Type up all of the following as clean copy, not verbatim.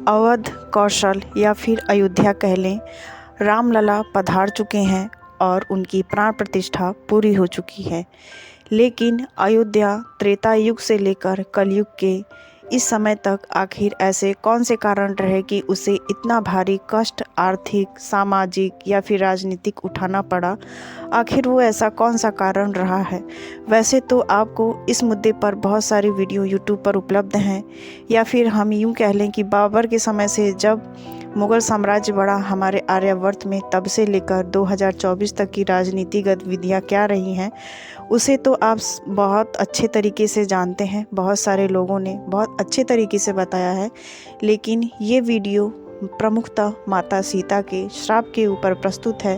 अवध, कौशल या फिर अयोध्या कह लें, रामलला पधार चुके हैं और उनकी प्राण प्रतिष्ठा पूरी हो चुकी है। लेकिन अयोध्या त्रेता युग से लेकर कलयुग के इस समय तक आखिर ऐसे कौन से कारण रहे कि उसे इतना भारी कष्ट आर्थिक, सामाजिक या फिर राजनीतिक उठाना पड़ा? आखिर वो ऐसा कौन सा कारण रहा है? वैसे तो आपको इस मुद्दे पर बहुत सारी वीडियो यूट्यूब पर उपलब्ध हैं, या फिर हम यूँ कह लें कि बाबर के समय से जब मुग़ल साम्राज्य बढ़ा हमारे आर्यावर्त में, तब से लेकर 2024 तक की राजनीतिक गतिविधियाँ क्या रही हैं, उसे तो आप बहुत अच्छे तरीके से जानते हैं। बहुत सारे लोगों ने बहुत अच्छे तरीके से बताया है। लेकिन ये वीडियो प्रमुखतः माता सीता के श्राप के ऊपर प्रस्तुत है,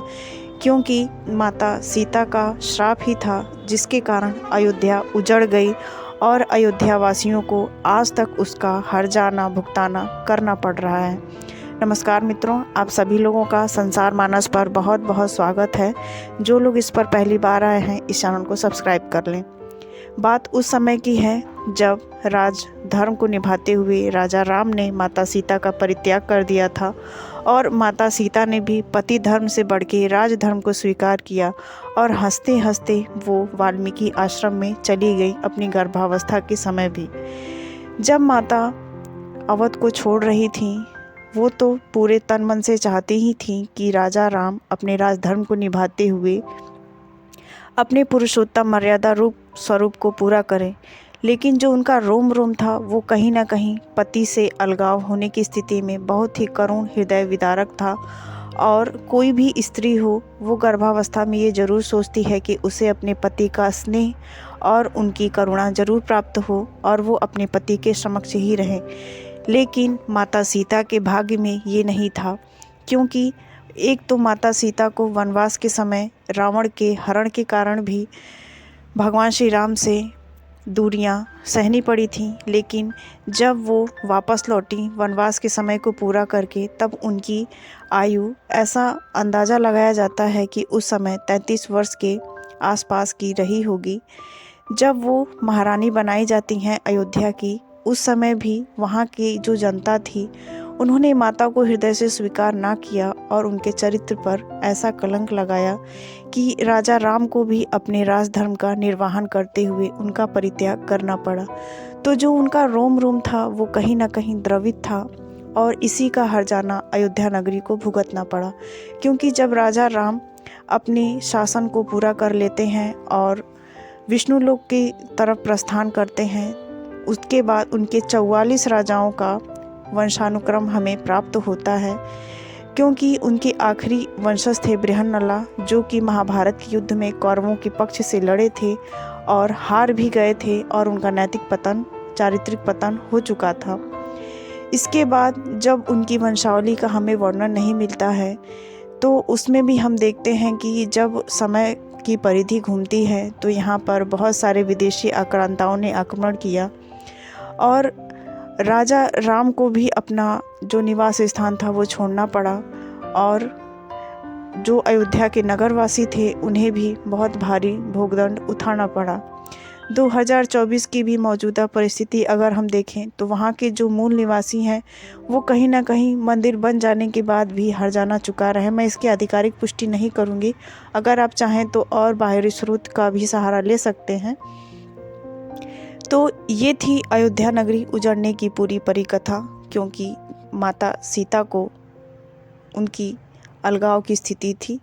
क्योंकि माता सीता का श्राप ही था जिसके कारण अयोध्या उजड़ गई और अयोध्या वासियों को आज तक उसका हर्जाना भुगताना करना पड़ रहा है। नमस्कार मित्रों, आप सभी लोगों का संसार मानस पर बहुत बहुत स्वागत है। जो लोग इस पर पहली बार आए हैं, इस चैनल को सब्सक्राइब कर लें। बात उस समय की है जब राज धर्म को निभाते हुए राजा राम ने माता सीता का परित्याग कर दिया था और माता सीता ने भी पति धर्म से बढ़ के राज धर्म को स्वीकार किया और हंसते हंसते वो वाल्मीकि आश्रम में चली गई अपनी गर्भावस्था के समय भी। जब माता अवध को छोड़ रही थीं, वो तो पूरे तन मन से चाहती ही थीं कि राजा राम अपने राजधर्म को निभाते हुए अपने पुरुषोत्तम मर्यादा रूप स्वरूप को पूरा करें। लेकिन जो उनका रोम रोम था वो कहीं ना कहीं पति से अलगाव होने की स्थिति में बहुत ही करुण हृदय विदारक था। और कोई भी स्त्री हो, वो गर्भावस्था में ये ज़रूर सोचती है कि उसे अपने पति का स्नेह और उनकी करुणा जरूर प्राप्त हो और वो अपने पति के समक्ष ही रहे। लेकिन माता सीता के भाग्य में ये नहीं था, क्योंकि एक तो माता सीता को वनवास के समय रावण के हरण के कारण भी भगवान श्री राम से दूरियां सहनी पड़ी थीं। लेकिन जब वो वापस लौटी वनवास के समय को पूरा करके, तब उनकी आयु ऐसा अंदाज़ा लगाया जाता है कि उस समय 33 वर्ष के आसपास की रही होगी। जब वो महारानी बनाई जाती हैं अयोध्या की, उस समय भी वहाँ की जो जनता थी, उन्होंने माता को हृदय से स्वीकार ना किया और उनके चरित्र पर ऐसा कलंक लगाया कि राजा राम को भी अपने राजधर्म का निर्वहन करते हुए उनका परित्याग करना पड़ा। तो जो उनका रोम रोम था वो कहीं ना कहीं द्रवित था और इसी का हर्जाना अयोध्या नगरी को भुगतना पड़ा। क्योंकि जब राजा राम अपने शासन को पूरा कर लेते हैं और विष्णु लोक की तरफ प्रस्थान करते हैं, उसके बाद उनके 44 राजाओं का वंशानुक्रम हमें प्राप्त होता है। क्योंकि उनके आखिरी वंशज थे बृहन्नला, जो कि महाभारत के युद्ध में कौरवों के पक्ष से लड़े थे और हार भी गए थे और उनका नैतिक पतन, चारित्रिक पतन हो चुका था। इसके बाद जब उनकी वंशावली का हमें वर्णन नहीं मिलता है, तो उसमें भी हम देखते हैं कि जब समय की परिधि घूमती है तो यहाँ पर बहुत सारे विदेशी आक्रांताओं ने आक्रमण किया और राजा राम को भी अपना जो निवास स्थान था वो छोड़ना पड़ा और जो अयोध्या के नगरवासी थे उन्हें भी बहुत भारी भोगदंड उठाना पड़ा। 2024 की भी मौजूदा परिस्थिति अगर हम देखें तो वहाँ के जो मूल निवासी हैं वो कहीं ना कहीं मंदिर बन जाने के बाद भी हर्जाना चुका रहे। मैं इसकी आधिकारिक पुष्टि नहीं करूँगी, अगर आप चाहें तो और बाहरी स्रोत का भी सहारा ले सकते हैं। तो ये थी अयोध्या नगरी उजड़ने की पूरी परिकथा, क्योंकि माता सीता को उनकी अलगाव की स्थिति थी।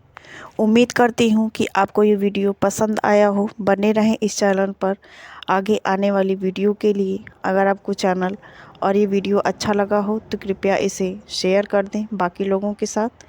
उम्मीद करती हूँ कि आपको ये वीडियो पसंद आया हो। बने रहें इस चैनल पर आगे आने वाली वीडियो के लिए। अगर आपको चैनल और ये वीडियो अच्छा लगा हो तो कृपया इसे शेयर कर दें बाकी लोगों के साथ।